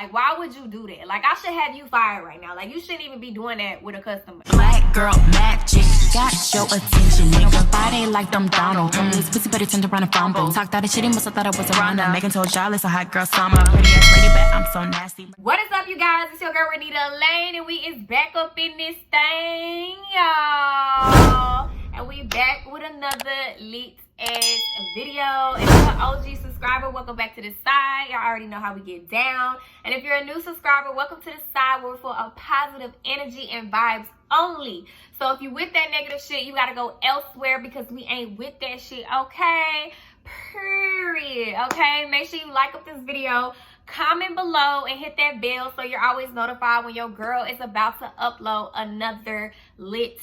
Like, why would you do that? Like, I should have you fired right now. Like, you shouldn't even be doing that with a customer. Black girl magic, got your attention. Nigga, Friday like them Donald. Told me this pussy better turned around and fumble. Talked out of shit, he must have thought I was around her. Megan told y'all it's a hot girl summer. Pretty ass lady, but I'm so nasty. What is up, you guys? It's your girl Renitaalane, and we is back up in this thing, y'all. And we back with another lit ass video. If you're an OG subscriber, welcome back to the side. Y'all already know how we get down. And if you're a new subscriber, welcome to the side where we're full of positive energy and vibes only. So if you with that negative shit, you gotta go elsewhere because we ain't with that shit, okay? Period. Okay, make sure you like up this video, comment below, and hit that bell so you're always notified when your girl is about to upload another lit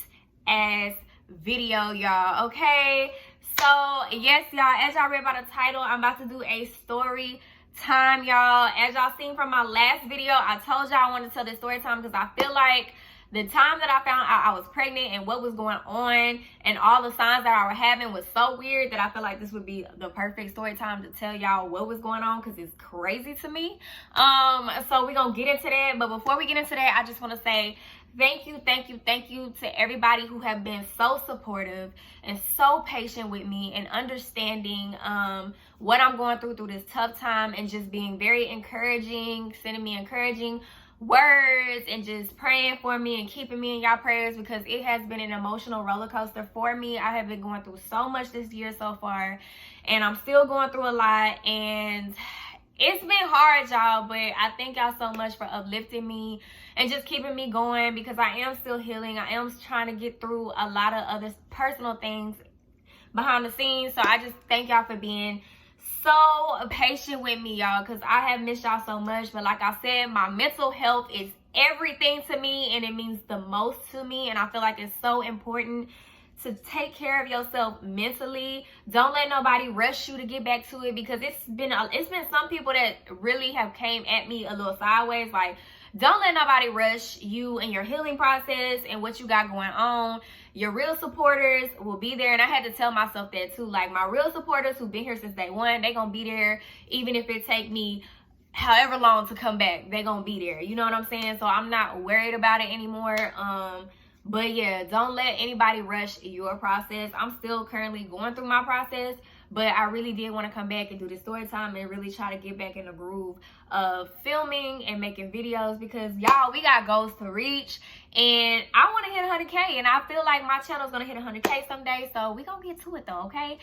ass video, y'all. Okay, so yes, y'all, as y'all read by the title, I'm about to do a story time, y'all. As y'all seen from my last video, I told y'all I wanted to tell this story time because I feel like the time that I found out I was pregnant and what was going on and all the signs that I was having was so weird that I feel like this would be the perfect story time to tell y'all what was going on because it's crazy to me. So we're gonna get into that, but before we get into that, I just want to say thank you to everybody who have been so supportive and so patient with me and understanding what I'm going through this tough time and just being very encouraging, sending me encouraging words and just praying for me and keeping me in y'all prayers because it has been an emotional roller coaster for me. I have been going through so much this year so far and I'm still going through a lot and it's been hard, y'all, but I thank y'all so much for uplifting me and just keeping me going because I am still healing. I am trying to get through a lot of other personal things behind the scenes. So I just thank y'all for being so patient with me, y'all, because I have missed y'all so much. But like I said, my mental health is everything to me and it means the most to me. And I feel like it's so important to take care of yourself mentally. Don't let nobody rush you to get back to it because it's been some people that really have came at me a little sideways. Like, don't let nobody rush you in your healing process and what you got going on. Your real supporters will be there. And I had to tell myself that too. Like, my real supporters who've been here since day one, they gonna be there even if it take me however long to come back. They gonna be there. You know what I'm saying? So I'm not worried about it anymore. But yeah, don't let anybody rush your process. I'm still currently going through my process, but I really did want to come back and do this story time and really try to get back in the groove of filming and making videos because y'all, we got goals to reach and I want to hit 100K and I feel like my channel's going to hit 100K someday. So we going to get to it though, okay?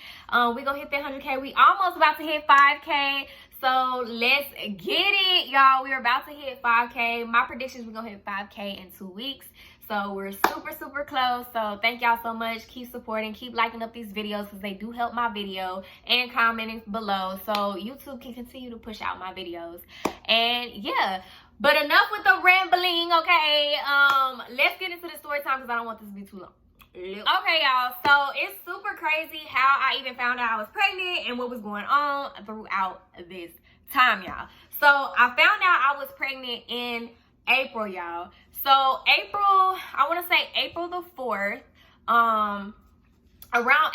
We going to hit that 100K. We almost about to hit 5K. So let's get it, y'all. We're about to hit 5K. My predictions, we're going to hit 5K in 2 weeks. So we're super close. So thank y'all so much. Keep supporting, keep liking up these videos because they do help my video and commenting below so YouTube can continue to push out my videos. And yeah, but enough with the rambling, okay? Let's get into the story time because I don't want this to be too long. Okay, y'all, so it's super crazy how I even found out I was pregnant and what was going on throughout this time, y'all. So I found out I was pregnant in April, y'all. So April, I want to say April the 4th, around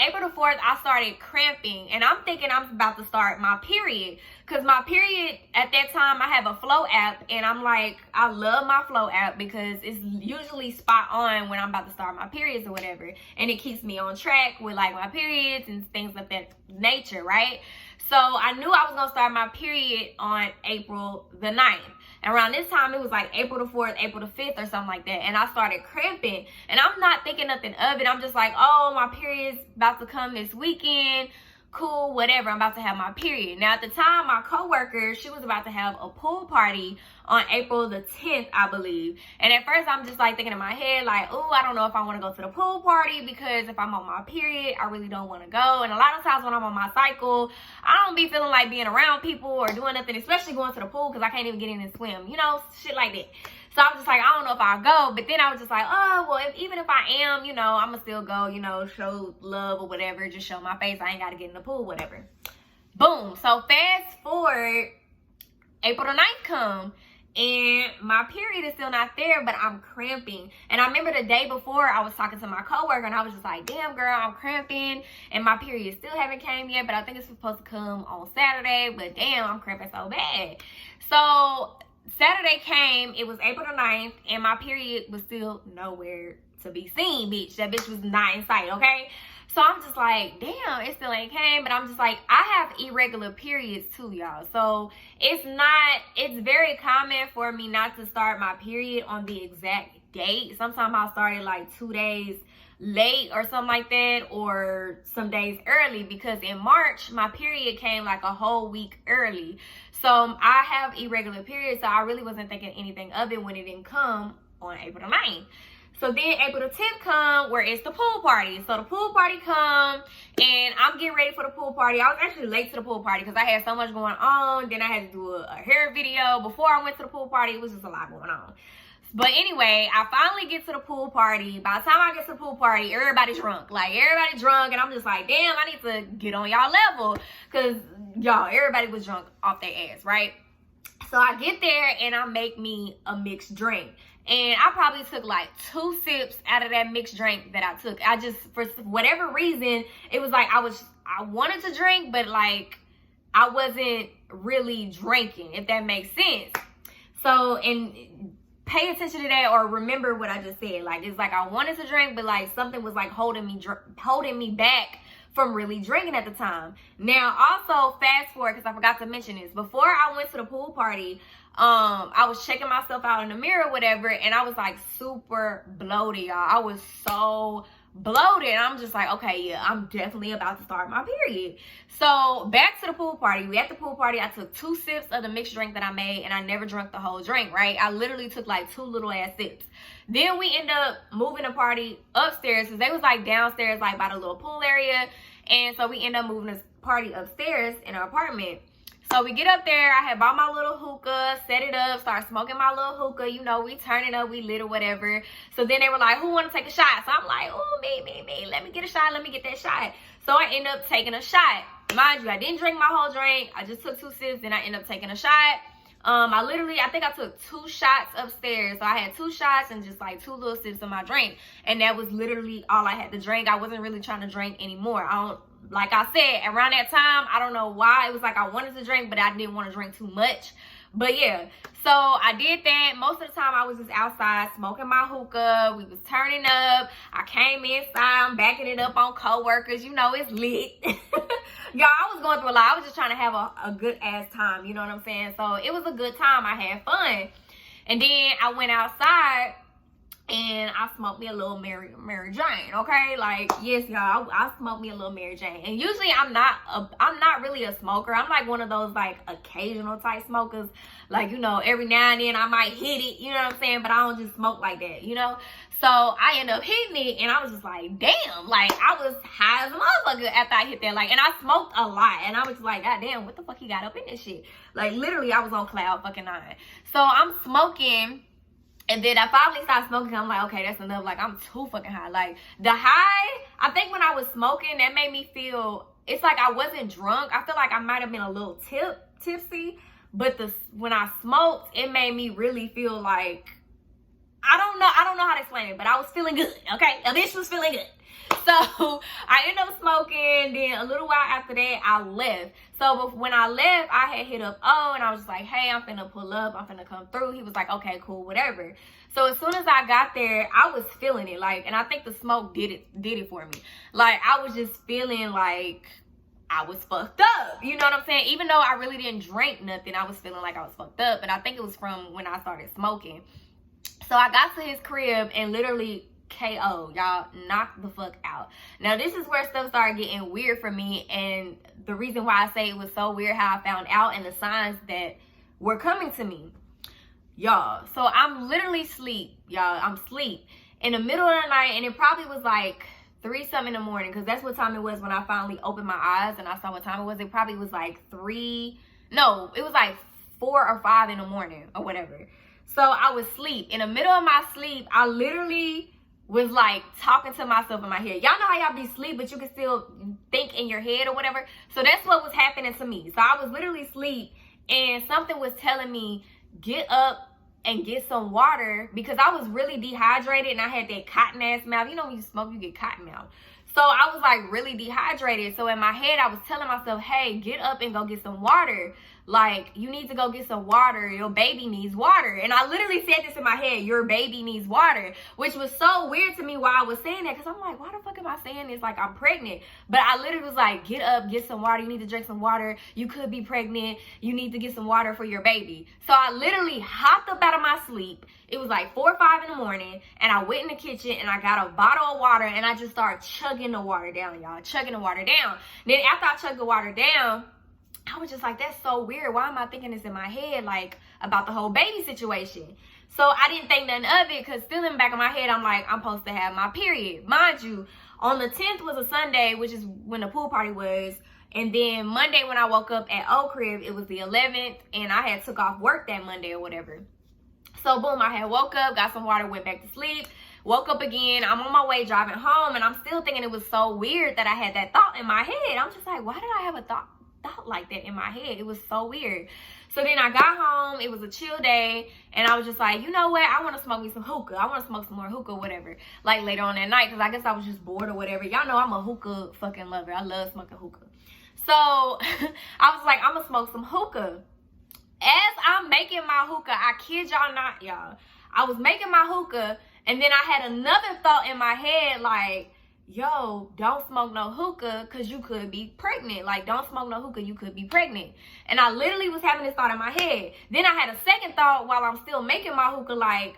April the 4th, I started cramping and I'm thinking I'm about to start my period because my period at that time, I have a Flow app and I'm like, I love my Flow app because it's usually spot on when I'm about to start my periods or whatever. And it keeps me on track with like my periods and things of that nature, right? So I knew I was going to start my period on April the 9th. And around this time, it was like April the 4th, April the 5th or something like that. And I started cramping. And I'm not thinking nothing of it. I'm just like, oh, my period's about to come this weekend. Cool, whatever. I'm about to have my period. Now, at the time, my coworker, she was about to have a pool party on April the 10th, I believe. And at first, I'm just like thinking in my head, like, oh, I don't know if I want to go to the pool party because if I'm on my period, I really don't want to go. And a lot of times when I'm on my cycle, I don't be feeling like being around people or doing nothing, especially going to the pool because I can't even get in and swim, you know, shit like that. So I was just like, I don't know if I'll go. But then I was just like, oh, well, even if I am, you know, I'm going to still go, you know, show love or whatever. Just show my face. I ain't got to get in the pool, whatever. Boom. So fast forward, April the 9th come. And my period is still not there, but I'm cramping. And I remember the day before I was talking to my coworker and I was just like, damn girl, I'm cramping. And my period still haven't came yet, but I think it's supposed to come on Saturday. But damn, I'm cramping so bad. So Saturday came, it was April the 9th, and my period was still nowhere to be seen, bitch. That bitch was not in sight, okay? So I'm just like, damn, it still ain't came. But I'm just like, I have irregular periods too, y'all. So it's very common for me not to start my period on the exact date. Sometimes I'll start it like 2 days late or something like that, or some days early, because in March, my period came like a whole week early. So I have irregular periods, so I really wasn't thinking anything of it when it didn't come on April the 9th. So then April the 10th come, where it's the pool party. So the pool party come, and I'm getting ready for the pool party. I was actually late to the pool party because I had so much going on. Then I had to do a hair video before I went to the pool party. It was just a lot going on. But anyway, I finally get to the pool party. By the time I get to the pool party, everybody's drunk. Like, everybody's drunk, and I'm just like, damn, I need to get on y'all level. Because, y'all, everybody was drunk off their ass, right? So I get there, and I make me a mixed drink. And I probably took like 2 sips out of that mixed drink that I took. I just, for whatever reason, it was like I wanted to drink, but like I wasn't really drinking, if that makes sense. So, and pay attention to that, or remember what I just said. Like, it's like I wanted to drink, but like something was like holding me back from really drinking at the time. Now, also fast forward, because I forgot to mention this. Before I went to the pool party, I was checking myself out in the mirror, whatever, and I was like super bloated, y'all. I was so bloated. I'm just like, okay, yeah, I'm definitely about to start my period. So back to the pool party. We at the pool party. I took 2 sips of the mixed drink that I made, and I never drank the whole drink, right? I literally took like 2 little ass sips. Then we end up moving the party upstairs, because they was like downstairs, like by the little pool area. And so we end up moving this party upstairs in our apartment. So we get up there. I had bought my little hookah, set it up, start smoking my little hookah. You know, we turn it up, we lit or whatever. So then they were like, who want to take a shot? So I'm like, oh, me. Let me get a shot. Let me get that shot. So I end up taking a shot. Mind you, I didn't drink my whole drink. I just took 2 sips. Then I end up taking a shot. I think I took 2 shots upstairs. So I had 2 shots and just like 2 little sips of my drink. And that was literally all I had to drink. I wasn't really trying to drink anymore. Like I said, around that time, I don't know why. It was like I wanted to drink, but I didn't want to drink too much. But yeah, so I did that. Most of the time, I was just outside smoking my hookah. We was turning up. I came inside. I'm backing it up on coworkers. You know, it's lit. Y'all, I was going through a lot. I was just trying to have a good-ass time. You know what I'm saying? So it was a good time. I had fun. And then I went outside, and I smoked me a little Mary Jane, okay? Like, yes, y'all, I smoked me a little Mary Jane. And usually I'm not really a smoker. I'm like one of those like occasional type smokers. Like, you know, every now and then I might hit it, you know what I'm saying? But I don't just smoke like that, you know? So I ended up hitting it, and I was just like, damn, like I was high as a motherfucker after I hit that. Like, and I smoked a lot, and I was just like, god damn, what the fuck he got up in this shit? Like, literally, I was on cloud fucking 9. So I'm smoking. And then I finally stopped smoking. I'm like, okay, that's enough. Like, I'm too fucking high. Like, the high, I think when I was smoking, that made me feel, it's like I wasn't drunk. I feel like I might have been a little tipsy. But when I smoked, it made me really feel like, I don't know how to explain it, but I was feeling good, okay? A bitch was feeling good. So I ended up smoking. Then a little while after that, I left. So when I left, I had hit up O, and I was just like, hey, I'm finna pull up. I'm finna come through. He was like, okay, cool, whatever. So as soon as I got there, I was feeling it. Like, and I think the smoke did it for me. Like, I was just feeling like I was fucked up. You know what I'm saying? Even though I really didn't drink nothing, I was feeling like I was fucked up. And I think it was from when I started smoking. So I got to his crib and literally KO, y'all, knocked the fuck out. Now this is where stuff started getting weird for me, and the reason why I say it was so weird how I found out and the signs that were coming to me, y'all. So I'm literally asleep, y'all. I'm asleep in the middle of the night, and it probably was like 3-something in the morning, because that's what time it was when I finally opened my eyes and I saw what time it was. It probably was like it was like 4 or 5 in the morning or whatever. So I was asleep. In the middle of my sleep, I literally was like talking to myself in my head. Y'all know how y'all be asleep, but you can still think in your head or whatever. So that's what was happening to me. So I was literally asleep, and something was telling me, get up and get some water, because I was really dehydrated and I had that cotton ass mouth. You know, when you smoke, you get cotton mouth. So I was like really dehydrated. So in my head, I was telling myself, hey, get up and go get some water. Like, you need to go get some water. Your baby needs water. And I literally said this in my head, your baby needs water, which was so weird to me why I was saying that, because I'm like, why the fuck am I saying this like I'm pregnant? But I literally was like, get up, get some water. You need to drink some water. You could be pregnant. You need to get some water for your baby. So I literally hopped up out of my sleep. It was like 4 or 5 in the morning, and I went in the kitchen and I got a bottle of water and I just started chugging the water down, y'all. Chugging the water down. Then after I chugged the water down, I was just like, that's so weird. Why am I thinking this in my head, like, about the whole baby situation? So I didn't think nothing of it, because still in the back of my head, I'm like, I'm supposed to have my period. Mind you, on the 10th was a Sunday, which is when the pool party was. And then Monday when I woke up at Oak Crib, it was the 11th, and I had took off work that Monday or whatever. So boom, I had woke up, got some water, went back to sleep, woke up again. I'm on my way driving home, and I'm still thinking it was so weird that I had that thought in my head. I'm just like, why did I have a thought like that in my head? It was so weird. So then I got home, it was a chill day, and I was just like, you know what, I want to smoke me some hookah. I want to smoke some more hookah, whatever, like later on that night, because I guess I was just bored or whatever. Y'all know I'm a hookah fucking lover. I love smoking hookah. So I was like, I'm gonna smoke some hookah. As I'm making my hookah, I kid y'all not, y'all, I was making my hookah, and then I had another thought in my head, like, yo, don't smoke no hookah because you could be pregnant. Like, don't smoke no hookah, you could be pregnant. And I literally was having this thought in my head. Then I had a second thought while I'm still making my hookah, like,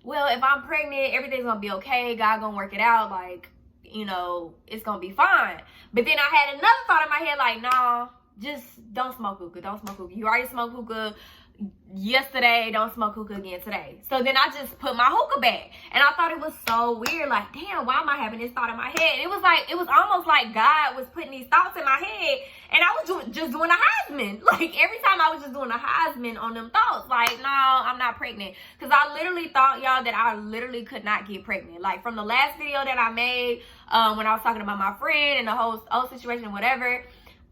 well, if I'm pregnant, everything's gonna be okay. God gonna work it out. Like, you know, it's gonna be fine. But then I had another thought in my head, like, nah, just don't smoke hookah. Don't smoke hookah. You already smoked hookah yesterday, don't smoke hookah again today. So then I just put my hookah back, and I thought it was so weird, like, damn, why am I having this thought in my head? And it was almost like God was putting these thoughts in my head, and I was just doing a Heisman. Like, every time I was just doing a Heisman on them thoughts, like, no, I'm not pregnant, because I literally thought, y'all, that I literally could not get pregnant. Like, from the last video that I made when I was talking about my friend and the whole situation, whatever,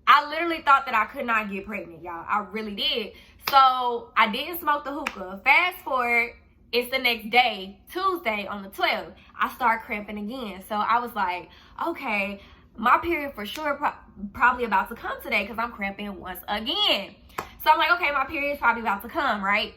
I literally thought that I could not get pregnant, y'all. I really did. So I didn't smoke the hookah. Fast forward, it's the next day, Tuesday on the 12th. I start cramping again. So I was like, okay, my period for sure probably about to come today, because I'm cramping once again. So I'm like, okay, my period's probably about to come, right?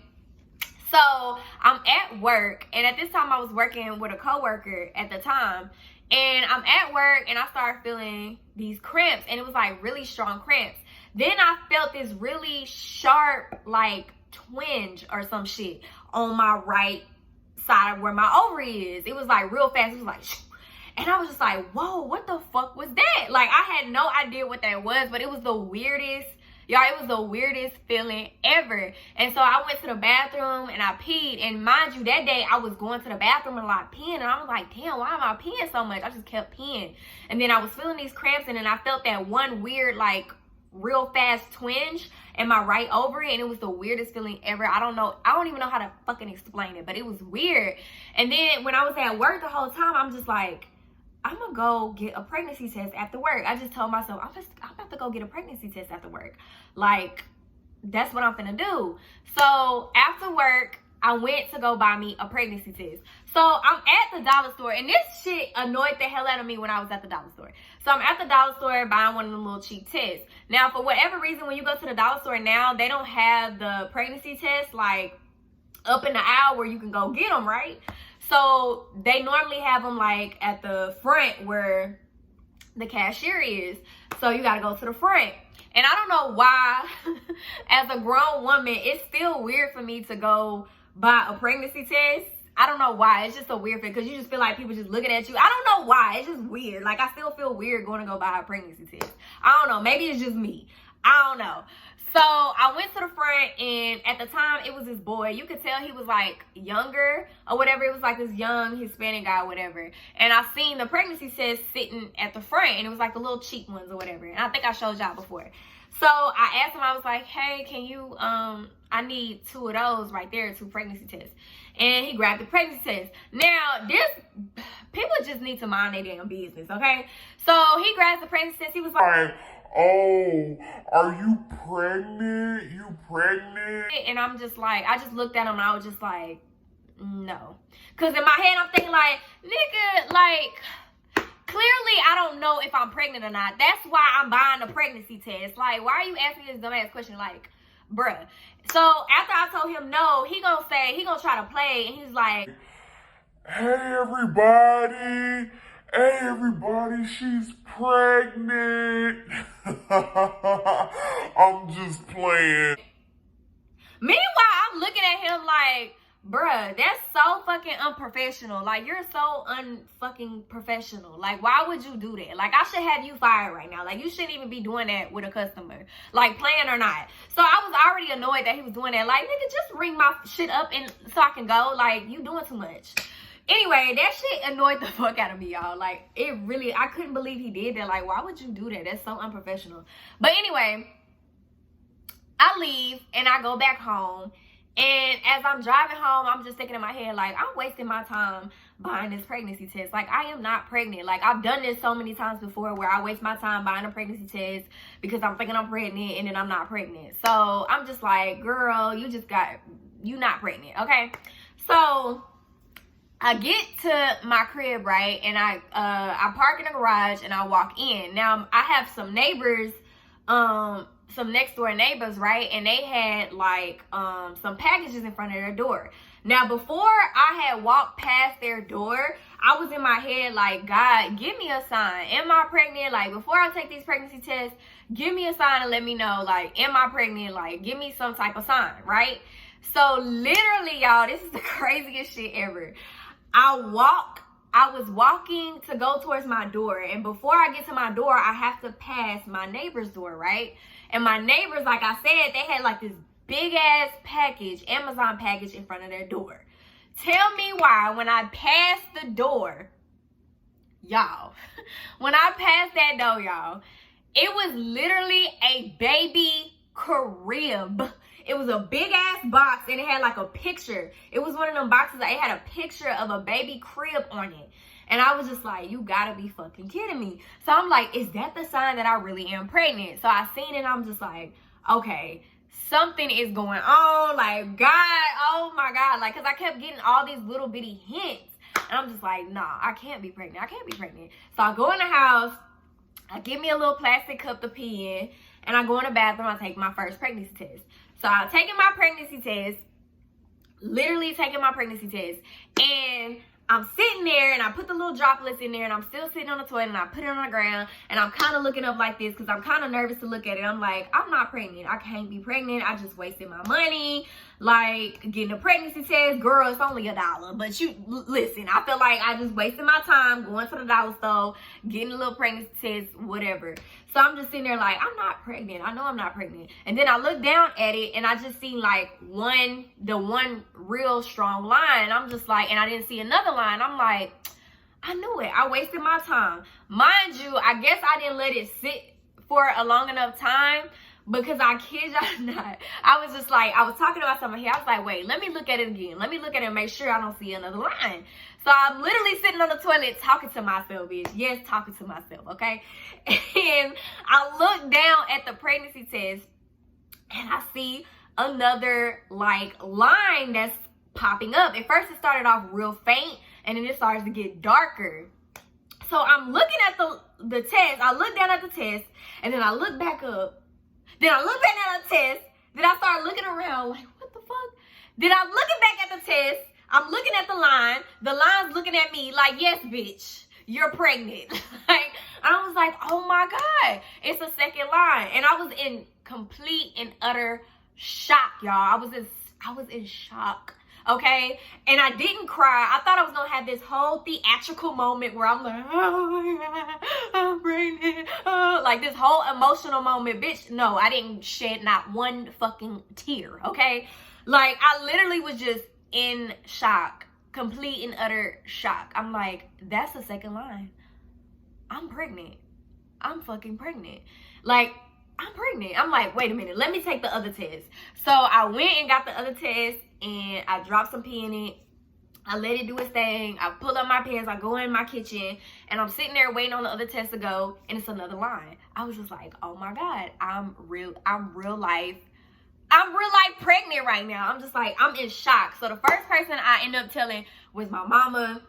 So I'm at work, and at this time I was working with a coworker at the time. And I'm at work, and I started feeling these cramps, and it was like really strong cramps. Then I felt this really sharp, like, twinge or some shit on my right side of where my ovary is. It was like real fast. It was like, and I was just like, whoa, what the fuck was that? Like, I had no idea what that was, but it was the weirdest, y'all, it was the weirdest feeling ever. And so I went to the bathroom and I peed. And mind you, that day I was going to the bathroom and like peeing, and I was like, damn, why am I peeing so much? I just kept peeing. And then I was feeling these cramps, and then I felt that one weird, like, real fast twinge in my right ovary, and it was the weirdest feeling ever. I don't even know how to fucking explain it, but it was weird. And then when I was at work the whole time, I'm just like, I'm gonna go get a pregnancy test after work. I just told myself, I'm about to go get a pregnancy test after work. Like, that's what I'm finna do. So after work, I went to go buy me a pregnancy test. So I'm at the dollar store, and this shit annoyed the hell out of me when I was at the dollar store. So I'm at the dollar store buying one of them little cheap tests. Now, for whatever reason, when you go to the dollar store now, they don't have the pregnancy test, like, up in the aisle where you can go get them, right? So they normally have them, like, at the front where the cashier is. So you got to go to the front. And I don't know why, as a grown woman, it's still weird for me to go buy a pregnancy test. I don't know why. It's just a weird thing, because you just feel like people just looking at you. I don't know why. It's just weird. Like, I still feel weird going to go buy a pregnancy test. I don't know. Maybe it's just me. I don't know. So I went to the front, and at the time, it was this boy. You could tell he was, like, younger or whatever. It was like this young Hispanic guy or whatever. And I seen the pregnancy test sitting at the front, and it was like the little cheap ones or whatever. And I think I showed y'all before. So I asked him, I was like, hey, can you, I need 2 of those right there, 2 pregnancy tests. And he grabbed the pregnancy test. Now, people just need to mind their damn business, okay? So he grabs the pregnancy test. He was like, oh, are you pregnant? You pregnant? And I'm just like, I just looked at him and I was just like, no. Because in my head, I'm thinking like, nigga, like, clearly I don't know if I'm pregnant or not. That's why I'm buying a pregnancy test. Like, why are you asking me this dumbass question? Like, bruh. So after I told him no, he gonna try to play, and he's like, Hey everybody, she's pregnant. I'm just playing. Meanwhile, I'm looking at him like, bruh, that's so fucking unprofessional. Like, you're so unfucking professional. Like, why would you do that? Like, I should have you fired right now. Like, you shouldn't even be doing that with a customer. Like, playing or not. So I was already annoyed that he was doing that. Like, nigga, just ring my shit up and so I can go. Like, you doing too much. Anyway, that shit annoyed the fuck out of me, y'all. Like, it really, I couldn't believe he did that. Like, why would you do that? That's so unprofessional. But anyway, I leave and I go back home. And as I'm driving home, I'm just thinking in my head, like, I'm wasting my time buying this pregnancy test. Like, I am not pregnant. Like, I've done this so many times before where I waste my time buying a pregnancy test because I'm thinking I'm pregnant and then I'm not pregnant. So I'm just like, girl, you not pregnant, okay? So I get to my crib, right? And I park in the garage and I walk in. Now, I have some neighbors, some next door neighbors, right? And they had like some packages in front of their door. Now, before I had walked past their door, I was in my head like, God, give me a sign. Am I pregnant? Like, before I take these pregnancy tests, give me a sign and let me know, like, am I pregnant? Like, give me some type of sign, right? So literally, y'all, this is the craziest shit ever. I was walking to go towards my door, and before I get to my door, I have to pass my neighbor's door, right? And my neighbors, like I said, they had like this big ass package, Amazon package in front of their door. Tell me why when I passed the door, y'all, when I passed that door, y'all, it was literally a baby crib. It was a big ass box and it had like a picture. It was one of them boxes that it had a picture of a baby crib on it. And I was just like, you gotta be fucking kidding me. So I'm like, is that the sign that I really am pregnant? So I seen it and I'm just like, okay, something is going on. Like, God, oh my God. Like, cause I kept getting all these little bitty hints. And I'm just like, nah, I can't be pregnant. I can't be pregnant. So I go in the house, I get me a little plastic cup to pee in, and I go in the bathroom, I take my first pregnancy test. So I'm taking my pregnancy test, literally taking my pregnancy test, and I'm sitting there and I put the little droplets in there and I'm still sitting on the toilet and I put it on the ground and I'm kind of looking up like this because I'm kind of nervous to look at it. I'm like, I'm not pregnant. I can't be pregnant. I just wasted my money. Like, getting a pregnancy test, girl, it's only $1. But you, listen, I feel like I just wasted my time going to the dollar store, getting a little pregnancy test, whatever. So I'm just sitting there like, I'm not pregnant. I know I'm not pregnant. And then I look down at it and I just seen like the one real strong line. I'm just like, and I didn't see another line. I'm like, I knew it. I wasted my time. Mind you, I guess I didn't let it sit for a long enough time. Because I kid y'all not, I was just like, I was talking about something here. I was like, wait, let me look at it again. Let me look at it and make sure I don't see another line. So I'm literally sitting on the toilet talking to myself, bitch. Yes, talking to myself, okay? And I look down at the pregnancy test and I see another like line that's popping up. At first it started off real faint and then it starts to get darker. So I'm looking at the test. I look down at the test and then I look back up. Then I look back at the test. Then I start looking around like, what the fuck? Then I'm looking back at the test. I'm looking at the line. The line's looking at me like, yes, bitch, you're pregnant. Like, I was like, oh my God, it's a second line. And I was in complete and utter shock, y'all. I was in shock. Okay, and I didn't cry. I thought I was gonna have this whole theatrical moment where I'm like, oh my God, I'm pregnant. Oh, like this whole emotional moment, bitch. No, I didn't shed not one fucking tear. Okay, like I literally was just in shock, complete and utter shock. I'm like, that's the second line. I'm pregnant. I'm fucking pregnant. Like, I'm pregnant. I'm like, wait a minute, let me take the other test. So I went and got the other test and I dropped some pee in it. I let it do its thing. I pull up my pants. I go in my kitchen and I'm sitting there waiting on the other test to go and it's another line. I was just like, oh my God, I'm real life pregnant right now. I'm just like, I'm in shock. So the first person I end up telling was my mama.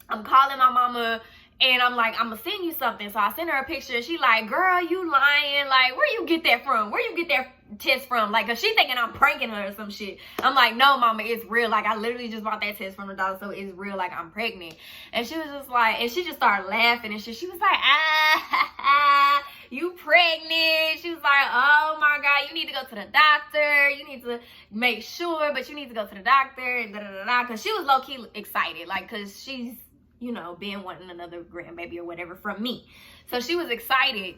I'm calling my mama. And I'm like, I'm gonna send you something. So I sent her a picture. She like, girl, you lying. Like, where you get that from? Where you get that test from? Like, cause she thinking I'm pranking her or some shit. I'm like, no, mama, it's real. Like, I literally just bought that test from the doctor, so it's real. Like, I'm pregnant. And she was just like, and she just started laughing and shit. She was like, you pregnant? She was like, oh my God, you need to go to the doctor. You need to make sure, but you need to go to the doctor. Da, da, da, da. Cause she was low key excited, like, cause she's, you know, been wanting another grandbaby or whatever from me. So she was excited.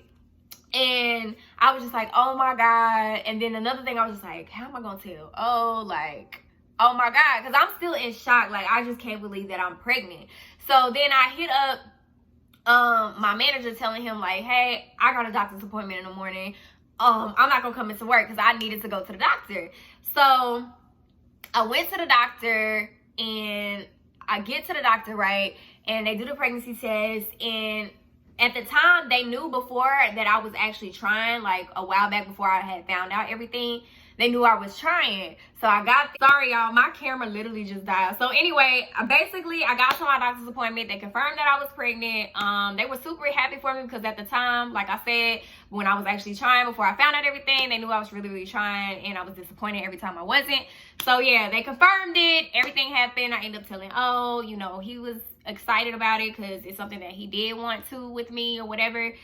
And I was just like, oh my God. And then another thing, I was just like, how am I gonna tell? Oh, like, oh my God. Because I'm still in shock. Like, I just can't believe that I'm pregnant. So then I hit up my manager, telling him like, hey, I got a doctor's appointment in the morning. I'm not gonna come into work because I needed to go to the doctor. So I went to the doctor, and I get to the doctor, right? And they do the pregnancy test, and at the time, they knew before that I was actually trying, like a while back before I had found out everything. They knew I was trying. So I got, sorry y'all, my camera literally just died. So anyway, I got to my doctor's appointment. They confirmed that I was pregnant. They were super happy for me because at the time, like I said, when I was actually trying, before I found out everything, they knew I was really, really trying, and I was disappointed every time I wasn't. So yeah, they confirmed it. Everything happened. I ended up telling, oh, you know, he was excited about it because it's something that he did want to with me or whatever.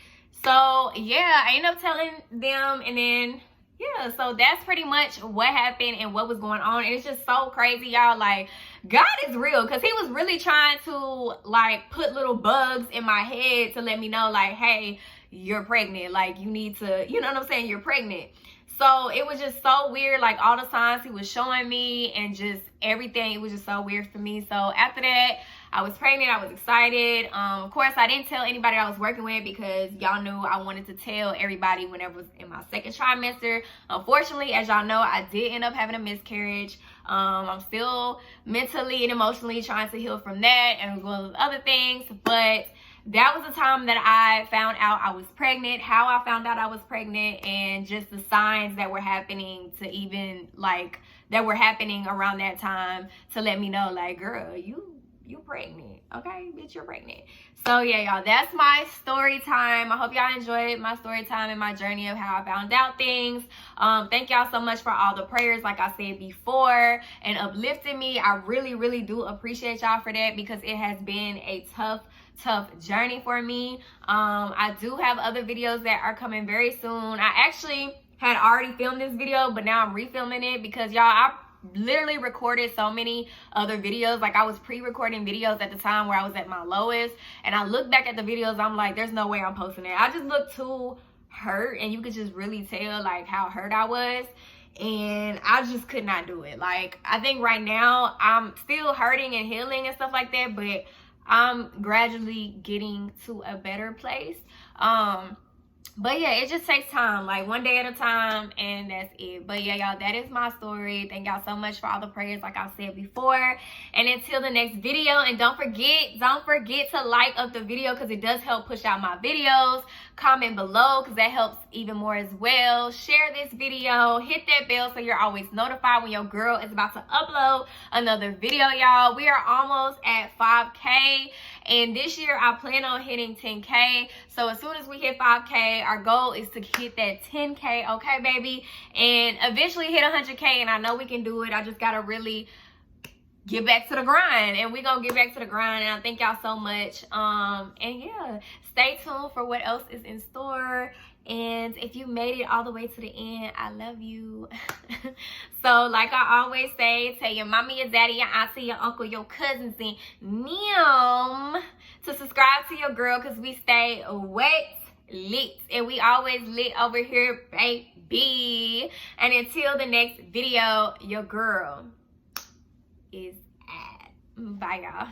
So yeah, I ended up telling them, and then yeah, so that's pretty much what happened and what was going on. And it's just so crazy, y'all. Like, God is real, because he was really trying to like put little bugs in my head to let me know like, hey, you're pregnant. Like, you need to, you know what I'm saying, you're pregnant. So it was just so weird, like all the signs he was showing me and just everything. It was just so weird for me. So after that, I was pregnant. I was excited. Of course, I didn't tell anybody I was working with because y'all knew I wanted to tell everybody whenever it was in my second trimester. Unfortunately, as y'all know, I did end up having a miscarriage. I'm still mentally and emotionally trying to heal from that, and as well as other things. But that was the time that I found out I was pregnant, how I found out I was pregnant, and just the signs that were happening to even like that were happening around that time to let me know like, girl, you pregnant. Okay, bitch, you're pregnant. So yeah, y'all, that's my story time. I hope y'all enjoyed my story time and my journey of how I found out things. Thank y'all so much for all the prayers, like I said before, and uplifting me. I really, really do appreciate y'all for that, because it has been a tough journey for me. I do have other videos that are coming very soon. I actually had already filmed this video, but now I'm refilming it because y'all, I literally recorded so many other videos. Like, I was pre-recording videos at the time where I was at my lowest, and I look back at the videos, I'm like, there's no way I'm posting it. I just look too hurt, and you could just really tell like how hurt I was, and I just could not do it. Like, I think right now I'm still hurting and healing and stuff like that, but I'm gradually getting to a better place. But yeah, it just takes time, like one day at a time, and that's it. But yeah, y'all, that is my story. Thank y'all so much for all the prayers, like I said before. And until the next video, and don't forget to like up the video, because it does help push out my videos. Comment below, because that helps even more as well. Share this video, hit that bell so you're always notified when your girl is about to upload another video, y'all. We are almost at 5K, and this year I plan on hitting 10K. So as soon as we hit 5K, our goal is to hit that 10K, okay, baby? And eventually hit 100K, and I know we can do it. I just gotta really get back to the grind, and we're gonna get back to the grind. And I thank y'all so much. And yeah, stay tuned for what else is in store. And if you made it all the way to the end, I love you. So like I always say, tell your mommy, your daddy, your auntie, your uncle, your cousins, and them to subscribe to your girl, because we stay wet lit, and we always lit over here, baby. And until the next video, your girl is at. Bye, y'all.